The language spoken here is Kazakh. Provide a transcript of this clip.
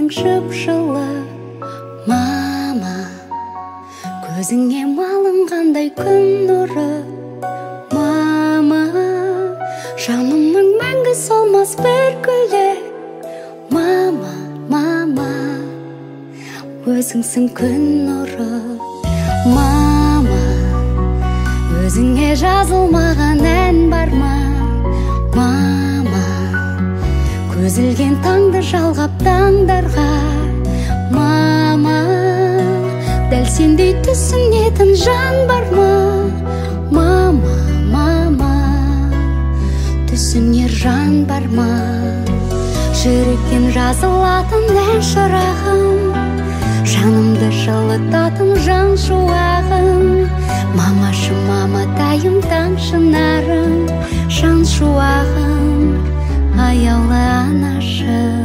сенің жып-жылы. Мама, көзіңе малынғандай күн нұры. Мама, жанымның мәңгі солмас бір гүлі. Мама, мама, өзіңсің күн нұры. Мама, өзіңе жазылмаған ән бар ма? Мама, көзілген таңды жалғап таңдарға. Мама, дәл сендей түсінетін жан бар ма? Мама, мама, түсінер жан бар ма? Жүректен жазылатын ән шырағым, жанымды жылытатын жан шуағым. Мамашы, маматайым, таң шынарым, жан шуағым, аяулы анашым.